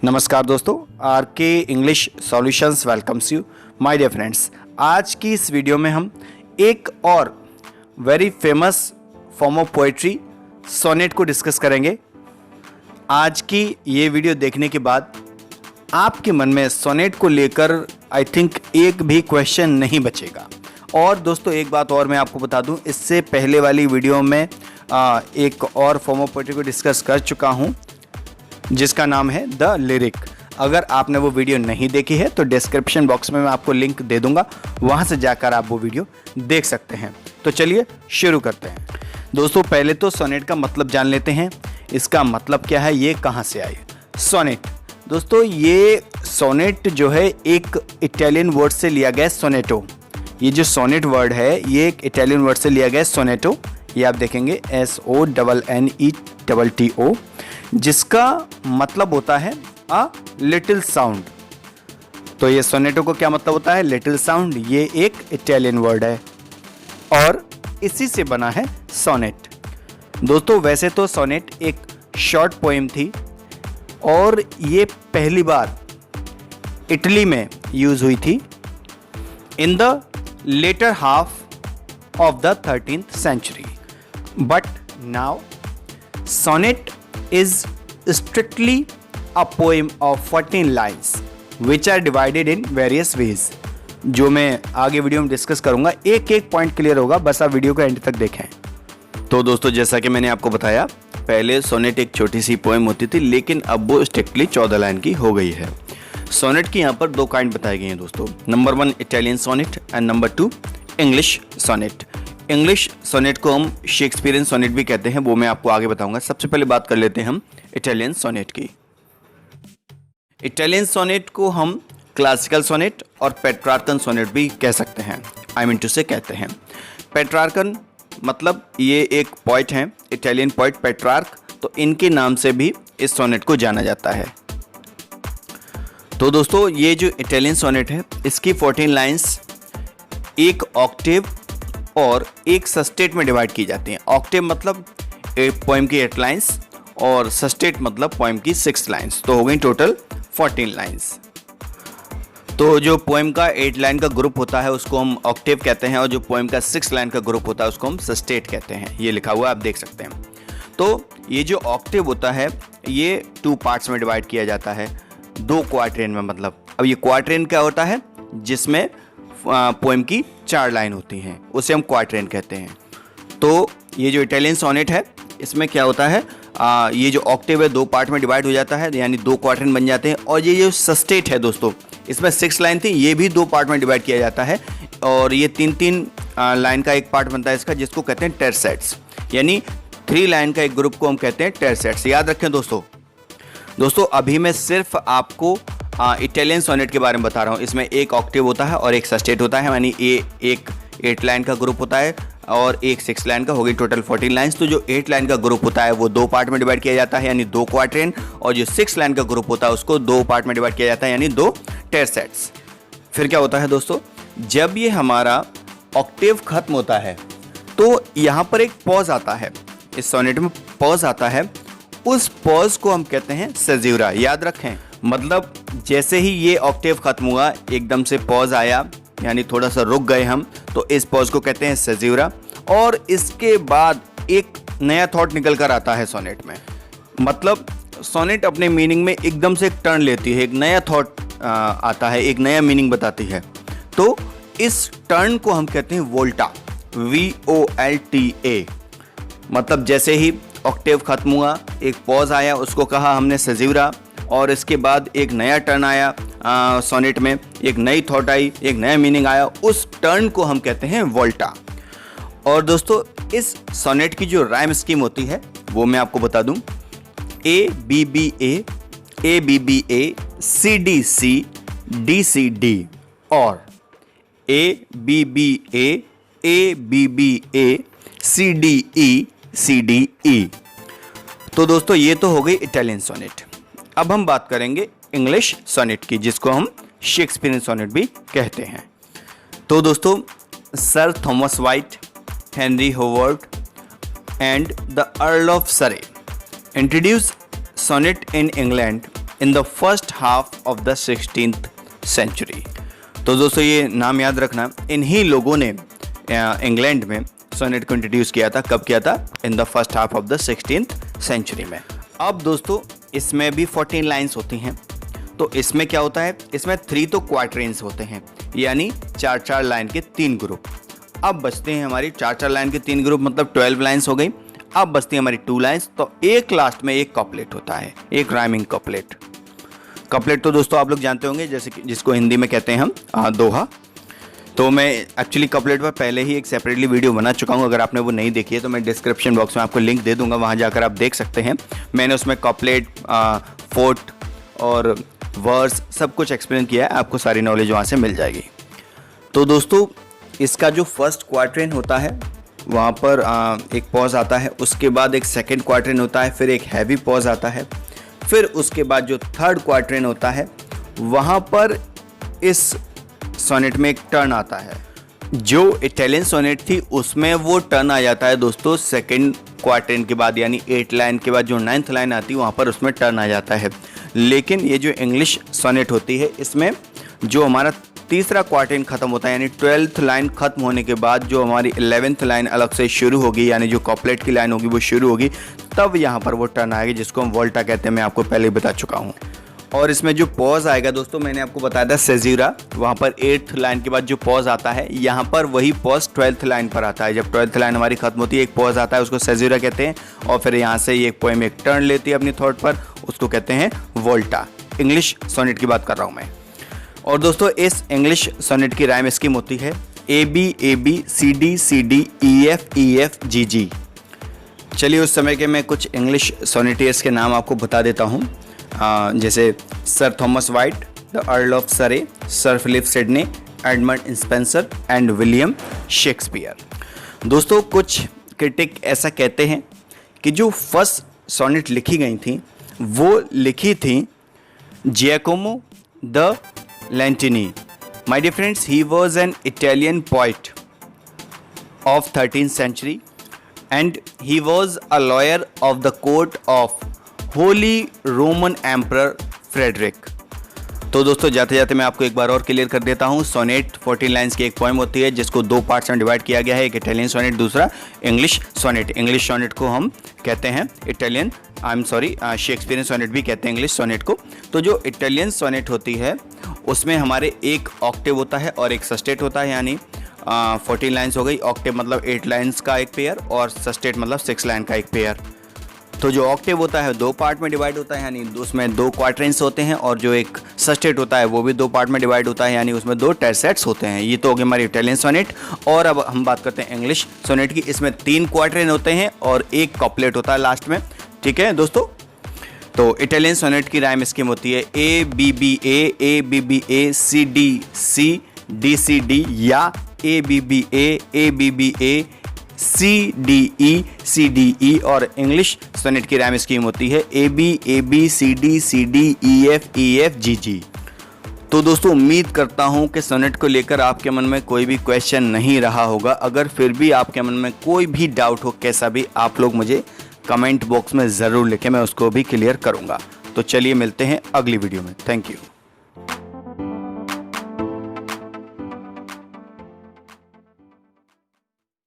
नमस्कार दोस्तों, R K English solutions welcomes you my dear friends. आज की इस वीडियो में हम एक और very famous form of poetry sonnet को डिस्कस करेंगे। आज की ये वीडियो देखने के बाद आपके मन में सोनेट को लेकर आई थिंक एक भी क्वेश्चन नहीं बचेगा। और दोस्तों एक बात और मैं आपको बता दूं, इससे पहले वाली वीडियो में एक और फॉर्म ऑफ पोएट्री को डिस्कस कर चुका हूं जिसका नाम है द लिरिक। अगर आपने वो वीडियो नहीं देखी है तो डिस्क्रिप्शन बॉक्स में मैं आपको लिंक दे दूंगा, वहां से जाकर आप वो वीडियो देख सकते हैं। तो चलिए शुरू करते हैं। दोस्तों पहले तो सोनेट का मतलब जान लेते हैं। इसका मतलब क्या है, ये कहाँ से आई सोनेट। दोस्तों ये सोनेट जो है एक इटालियन वर्ड से लिया गया सोनेटो। ये जो सोनेट वर्ड है ये एक इटालियन वर्ड से लिया गया सोनेटो। ये आप देखेंगे SONNETTO, जिसका मतलब होता है अ लिटिल साउंड। तो ये सोनेटो को क्या मतलब होता है, लिटिल साउंड। ये एक इटालियन वर्ड है और इसी से बना है सोनेट। दोस्तों वैसे तो सोनेट एक शॉर्ट पोएम थी और ये पहली बार इटली में यूज हुई थी in the latter half of the 13th century. But now sonnet is strictly a poem of 14 lines which are divided in various ways. जो मैं आगे वीडियो में डिस्कस करूंगा, एक एक पॉइंट क्लियर होगा, बस आप वीडियो को एंड तक देखें। तो दोस्तों जैसा कि मैंने आपको बताया, पहले सोनेट एक छोटी सी पोएम होती थी लेकिन अब वो स्ट्रिक्टली 14 लाइन की हो गई है। सोनेट की यहाँ पर दो काइंड बताए गए हैं दोस्तों। Number 1 Italian sonnet and number 2 English sonnet. English sonnet को हम शेक्सपियरियन सोनेट भी कहते हैं, वो मैं आपको आगे बताऊंगा। सबसे पहले बात कर लेते हैं हम इटालियन सोनेट की। इटालियन सोनेट को हम क्लासिकल सोनेट और पेट्रार्कन सोनेट भी कह सकते हैं, आई मीन टू से कहते हैं। पेट्रार्कन मतलब ये एक पोइट हैं, इटालियन पोइट पेट्रार्क, तो इनके नाम से भी इस सोनेट को जाना जाता है। तो दोस्तों ये जो इटालियन सोनेट है इसकी 14 लाइन्स एक ऑक्टेव और एक सस्टेट में डिवाइड की जाती हैं। ऑक्टेव मतलब एक पोएम की 8 लाइन्स और सस्टेट मतलब पोएम की 6 लाइन्स, तो हो गई टोटल 14 लाइन्स। तो जो पोएम का 8 लाइन का ग्रुप होता है उसको हम ऑक्टेव कहते हैं और जो पोएम का 6 लाइन का ग्रुप होता है उसको हम सस्टेट कहते हैं। ये लिखा हुआ आप देख सकते हैं। तो ये जो ऑक्टेव होता है ये 2 पार्ट्स में डिवाइड किया जाता है, 2 क्वार्टेन में। मतलब अब ये क्वार्टेन क्या होता है, जिसमें पोएम की 4 लाइन होती हैं, उसे हम क्वार्टेन कहते हैं। तो ये जो इटालियन सोनेट है इसमें क्या होता है, ये जो ऑक्टेव है 2 पार्ट में डिवाइड हो जाता है, यानी 2 क्वार्टेन बन जाते हैं। और ये जो सस्टेट है दोस्तों, इसमें 6 लाइन थी, ये भी 2 पार्ट में डिवाइड किया जाता है और ये 3-3 लाइन का एक पार्ट बनता है इसका, जिसको कहते हैं टेरसेट्स। यानी 3 लाइन का एक ग्रुप को हम कहते हैं टेरसेट्स। याद रखें दोस्तों अभी मैं सिर्फ आपको इटालियन सोनेट के बारे में बता रहा हूँ। इसमें एक ऑक्टेव होता है और एक सस्टेट होता है, यानी एक 8 लाइन का ग्रुप होता है और एक 6 लाइन का, हो गई टोटल 14 लाइन्स। तो जो 8 लाइन का ग्रुप होता है वो 2 पार्ट में डिवाइड किया जाता है, यानी 2 क्वार्टेन, और जो 6 लाइन का ग्रुप होता है उसको 2 पार्ट में डिवाइड किया जाता है, यानी 2 टेरसेट्स। फिर क्या होता है दोस्तों, जब ये हमारा ऑक्टेव खत्म होता है तो यहाँ पर एक पॉज आता है, इस सोनेट में पॉज आता है, उस पॉज को हम कहते हैं सेज्यूरा। याद रखें, मतलब जैसे ही ये ऑक्टेव खत्म हुआ एकदम से पॉज आया, यानी थोड़ा सा रुक गए हम, तो इस पॉज को कहते हैं सेज्यूरा। और इसके बाद एक नया थॉट निकल कर आता है सोनेट में। मतलब सोनेट अपने मीनिंग में एकदम से एक टर्न लेती है, एक नया थॉट आता है, एक नया मीनिंग बताती है। तो इस टर्न को हम कहते हैं वोल्टा, VOLTA। मतलब जैसे ही ऑक्टेव खत्म हुआ एक पॉज आया, उसको कहा हमने सेज्यूरा, और इसके बाद एक नया टर्न आया सोनेट में, एक नई थॉट आई, एक नया मीनिंग आया, उस टर्न को हम कहते हैं वोल्टा। और दोस्तों इस सोनेट की जो राइम स्कीम होती है वो मैं आपको बता दूं, ABBA ABBA CDC DCD और ABBA ABBA CDE CDE। तो दोस्तों ये तो हो गई इटालियन सोनेट। अब हम बात करेंगे इंग्लिश सोनेट की, जिसको हम शेक्सपियरियन सोनेट भी कहते हैं। तो दोस्तों sir Thomas Wyatt, Henry Howard and the Earl of Surrey introduce sonnet in England in the first half of the 16th century. तो दोस्तों ये नाम याद रखना, इन्हीं लोगों ने इंग्लैंड में सोनेट को इंट्रोड्यूस किया था। कब किया था? In the first half of the 16th century में। अब दोस्तों इसमें भी 14 लाइन्स होती हैं। तो इसमें क्या होता है, इसमें 3 तो क्वार्टरेंस होते हैं, यानी 4-4 लाइन के 3 ग्रुप। अब बचते हैं हमारी 4-4 लाइन के 3 ग्रुप, मतलब 12 लाइन्स हो गई। अब बचती है हमारी 2 लाइन्स, तो एक लास्ट में एक कपलेट होता है, एक राइमिंग कपलेट। कपलेट तो दोस्तों आप लोग जानते होंगे, जैसे कि जिसको हिंदी में कहते हैं हम दोहा। तो मैं एक्चुअली कपलेट पर पहले ही एक सेपरेटली वीडियो बना चुका हूँ, अगर आपने वो नहीं देखी है तो मैं डिस्क्रिप्शन बॉक्स में आपको लिंक दे दूंगा, वहाँ जाकर आप देख सकते हैं। मैंने उसमें कपलेट, फोर्थ और वर्स सब कुछ एक्सप्लेन किया है, आपको सारी नॉलेज वहाँ से मिल जाएगी। तो दोस्तों इसका जो फर्स्ट क्वार्टरेन होता है वहाँ पर एक पॉज आता है, उसके बाद एक सेकेंड क्वार्टरेन होता है, फिर एक हैवी पॉज आता है, फिर उसके बाद जो थर्ड क्वार्टरेन होता है वहाँ पर इस सोनेट में एक टर्न आता है। जो इटालियन सोनेट थी उसमें वो टर्न आ जाता है दोस्तों सेकेंड क्वार्टरेन के बाद, यानी 8 लाइन के बाद जो 9th लाइन आती है वहाँ पर उसमें टर्न आ जाता है। लेकिन ये जो इंग्लिश सोनेट होती है इसमें जो हमारा तीसरा क्वार्टरेन खत्म होता है, यानी 12th लाइन खत्म होने के बाद जो हमारी 11th लाइन अलग से शुरू होगी, यानी जो कपलेट की लाइन होगी वो शुरू होगी, तब यहाँ पर वो टर्न आएगी जिसको हम वोल्टा कहते हैं। मैं आपको पहले ही बता चुका हूँ। और इसमें जो पॉज आएगा दोस्तों, मैंने आपको बताया था सेज़ूरा, वहाँ पर 8th लाइन के बाद जो पॉज आता है, यहाँ पर वही पॉज 12th लाइन पर आता है। जब 12th लाइन हमारी खत्म होती है एक पॉज आता है, उसको सेज़ूरा कहते हैं। और फिर यहाँ से ये पोएम एक टर्न लेती है अपनी थॉट पर, उसको कहते हैं वोल्टा। इंग्लिश सोनेट की बात कर रहा हूँ मैं। और दोस्तों इस इंग्लिश सोनेट की राइम स्कीम होती है AB CD CD EF GG। चलिए उस समय के मैं कुछ इंग्लिश सोनेटियर्स के नाम आपको बता देता हूँ, जैसे sir Thomas Wyatt, the Earl of Surrey, sir Philip Sidney, Edmund Spenser and William Shakespeare. दोस्तों कुछ क्रिटिक ऐसा कहते हैं कि जो फर्स्ट सोनेट लिखी गई थी वो लिखी थी Giacomo da Lentini. My dear friends, he was an Italian poet of 13th century and he was a lawyer of the court of Holy Roman Emperor Frederick। तो दोस्तों जाते जाते मैं आपको एक बार और क्लियर कर देता हूँ। सोनेट 14 लाइन्स की एक पोएम होती है जिसको 2 पार्ट्स में डिवाइड किया गया है, एक इटालियन सोनेट, दूसरा इंग्लिश सोनेट। इंग्लिश सोनेट को हम कहते हैं इटालियन, शेक्सपियरियन सोनेट भी कहते हैं इंग्लिश सोनेट को। तो जो इटालियन सोनेट होती है उसमें हमारे एक ऑक्टेव होता है और एक सस्टेट होता है, यानी 14 लाइन्स हो गई। ऑक्टेव मतलब 8 लाइन्स का एक पेयर और सस्टेट मतलब 6 लाइन का एक पेयर। तो जो ऑक्टेव होता है 2 पार्ट में डिवाइड होता है, यानी उसमें 2 क्वार्टरेंस होते हैं, और जो एक सस्टेट होता है वो भी 2 पार्ट में डिवाइड होता है, यानी उसमें 2 टेरसेट्स होते हैं। ये तो हो गई हमारी इटालियन सोनेट। और अब हम बात करते हैं इंग्लिश सोनेट की। इसमें 3 क्वार्टरेन होते हैं और एक कपलेट होता है लास्ट में। ठीक है दोस्तों, तो इटालियन सोनेट की राइम स्कीम होती है ABBA CD DCD या ABBA CDE। और इंग्लिश सोनेट की राइम स्कीम होती है ABCD EF GG। तो दोस्तों उम्मीद करता हूं कि सोनेट को लेकर आपके मन में कोई भी क्वेश्चन नहीं रहा होगा। अगर फिर भी आपके मन में कोई भी डाउट हो कैसा भी, आप लोग मुझे कमेंट बॉक्स में ज़रूर लिखें, मैं उसको भी क्लियर करूंगा। तो चलिए मिलते हैं अगली वीडियो में। Thank you.